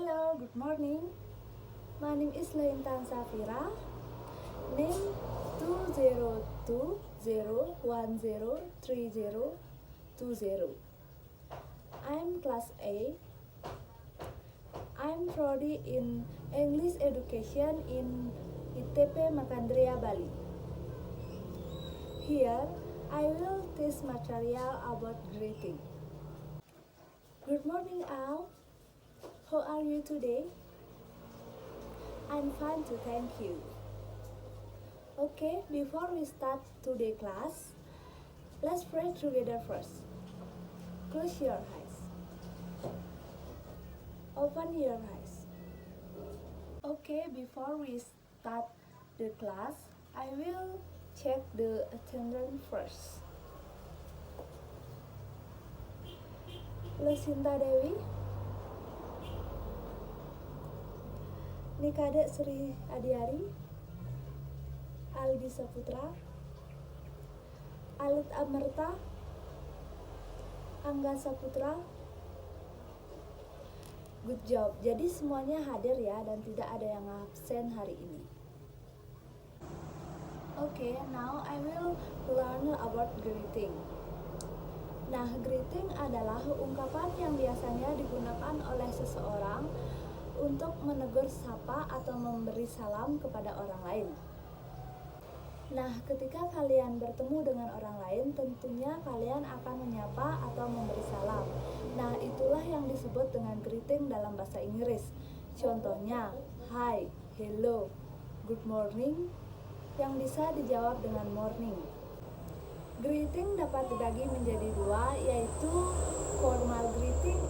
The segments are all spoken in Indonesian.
Hello, good morning. My name is Leintan Safira. Name 20201030020. I'm class A. I'm prodi in English education in ITP Makandria, Bali. Here, I will teach material about greeting. Good morning, all. How are you today? I'm fine too, thank you. Okay, before we start today's class, let's pray together first. Close your eyes. Open your eyes. Okay, before we start the class, I will check the attendance first. Lucinta Dewi, Nikade Sri Adiari, Aldi Saputra, Alit Amerta, Angga Saputra. Good job. Jadi semuanya hadir ya dan tidak ada yang absen hari ini. Okay, now I will learn about greeting. Nah, greeting adalah ungkapan yang biasanya digunakan oleh seseorang untuk menegur sapa atau memberi salam kepada orang lain. Nah, ketika kalian bertemu dengan orang lain, tentunya kalian akan menyapa atau memberi salam. Nah, itulah yang disebut dengan greeting dalam bahasa Inggris. Contohnya, hi, hello, good morning, yang bisa dijawab dengan morning. Greeting dapat dibagi menjadi dua, yaitu formal greeting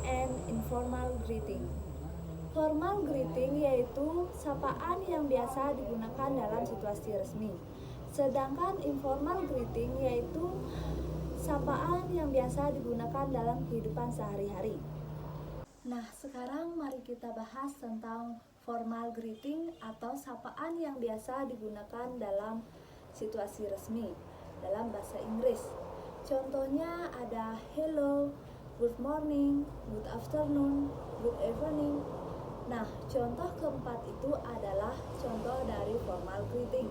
and informal greeting. Formal greeting yaitu sapaan yang biasa digunakan dalam situasi resmi. Sedangkan informal greeting yaitu sapaan yang biasa digunakan dalam kehidupan sehari-hari. Nah, sekarang mari kita bahas tentang formal greeting atau sapaan yang biasa digunakan dalam situasi resmi dalam bahasa Inggris. Contohnya ada hello, good morning, good afternoon, good evening. Nah, contoh keempat itu adalah contoh dari formal greeting.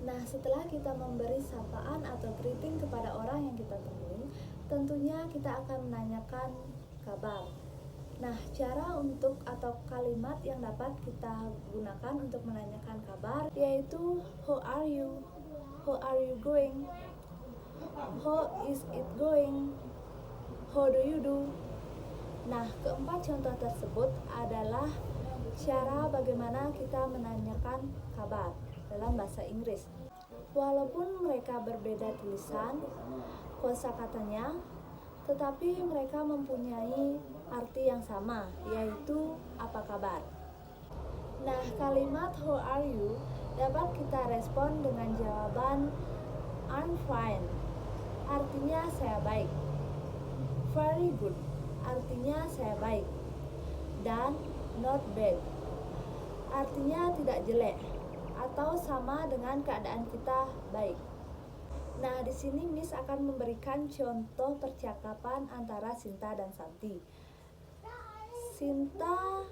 Nah, setelah kita memberi sapaan atau greeting kepada orang yang kita temui, tentunya kita akan menanyakan kabar. Nah, cara untuk atau kalimat yang dapat kita gunakan untuk menanyakan kabar yaitu how are you? How are you going? How is it going? How do you do? Nah, keempat contoh tersebut adalah cara bagaimana kita menanyakan kabar dalam bahasa Inggris. Walaupun mereka berbeda tulisan, kosakatanya, tetapi mereka mempunyai arti yang sama, yaitu apa kabar. Nah, kalimat how are you dapat kita respon dengan jawaban I'm fine, artinya saya baik. Very good, artinya saya baik. Dan not bad, artinya tidak jelek atau sama dengan keadaan kita baik. Nah, di sini Miss akan memberikan contoh percakapan antara Sinta dan Santi. Sinta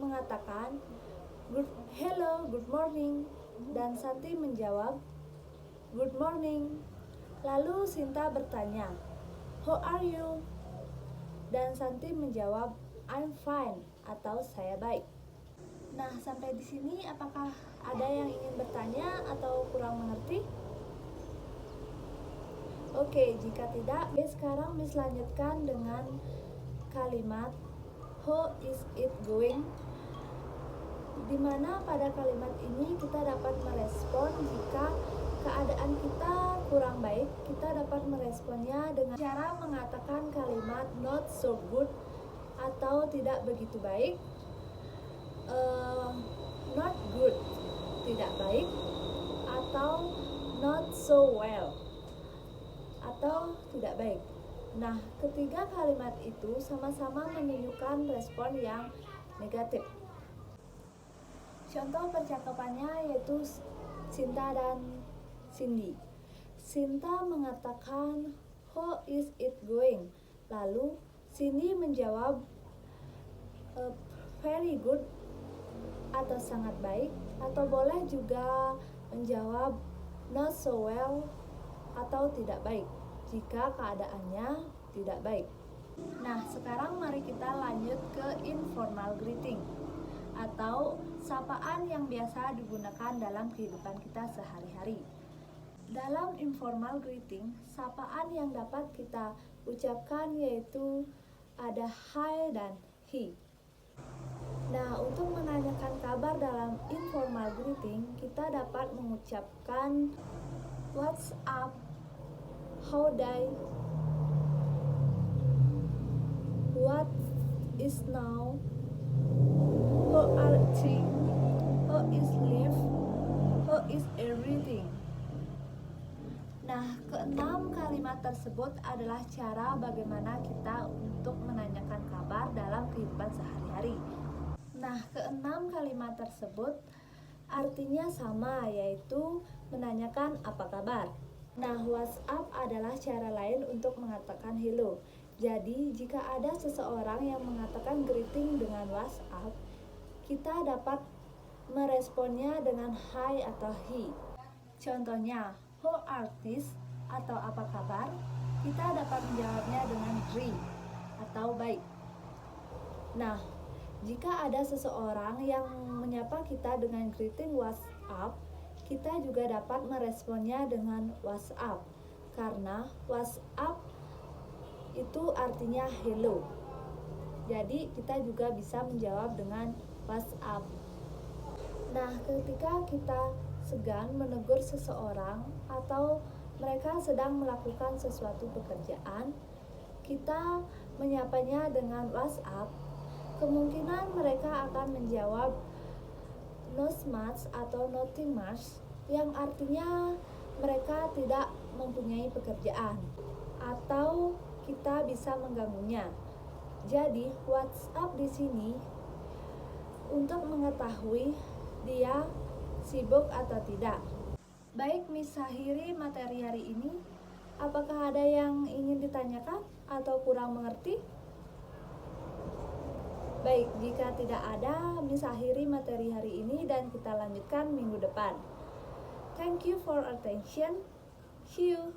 mengatakan hello, good morning, dan Santi menjawab good morning. Lalu Sinta bertanya, how are you? Dan Santi menjawab I'm fine atau saya baik. Nah, sampai di sini apakah ada yang ingin bertanya atau kurang mengerti? Oke, jika tidak, sekarang Miss lanjutkan dengan kalimat how is it going? Dimana pada kalimat ini kita dapat merespon jika keadaan kita kurang baik, kita dapat meresponnya dengan cara mengatakan kalimat not so good atau tidak begitu baik, not good, tidak baik, atau not so well, atau tidak baik. Nah, ketiga kalimat itu sama-sama menunjukkan respon yang negatif. Contoh percakapannya yaitu Sinta dan Cindy. Sinta mengatakan how is it going? Lalu Cindy menjawab very good atau sangat baik, atau boleh juga menjawab not so well atau tidak baik jika keadaannya tidak baik. Nah, sekarang mari kita lanjut ke informal greeting atau sapaan yang biasa digunakan dalam kehidupan kita sehari-hari. Dalam informal greeting, sapaan yang dapat kita ucapkan yaitu ada hi dan he. Nah, untuk menanyakan kabar dalam informal greeting, kita dapat mengucapkan what's up, how day, what is now, how are things, how is life, how is everything. Nah, keenam kalimat tersebut adalah cara bagaimana kita untuk menanyakan kabar dalam kehidupan sehari-hari. Nah, keenam kalimat tersebut artinya sama, yaitu menanyakan apa kabar. Nah, WhatsApp adalah cara lain untuk mengatakan hello. Jadi, jika ada seseorang yang mengatakan greeting dengan WhatsApp, kita dapat meresponnya dengan hi atau he. Contohnya, how are things atau apa kabar? Kita dapat menjawabnya dengan great atau baik. Nah, jika ada seseorang yang menyapa kita dengan greeting WhatsApp, kita juga dapat meresponnya dengan WhatsApp, karena WhatsApp itu artinya hello. Jadi kita juga bisa menjawab dengan WhatsApp. Nah, ketika kita segan menegur seseorang atau mereka sedang melakukan sesuatu pekerjaan, kita menyapanya dengan WhatsApp, kemungkinan mereka akan menjawab not much atau nothing much, yang artinya mereka tidak mempunyai pekerjaan atau kita bisa mengganggunya. Jadi WhatsApp di sini untuk mengetahui dia sibuk atau tidak. Baik, Miss Sahiri, materi hari ini apakah ada yang ingin ditanyakan atau kurang mengerti? Baik, jika tidak ada, Miss akhiri materi hari ini dan kita lanjutkan minggu depan. Thank you for attention. See you.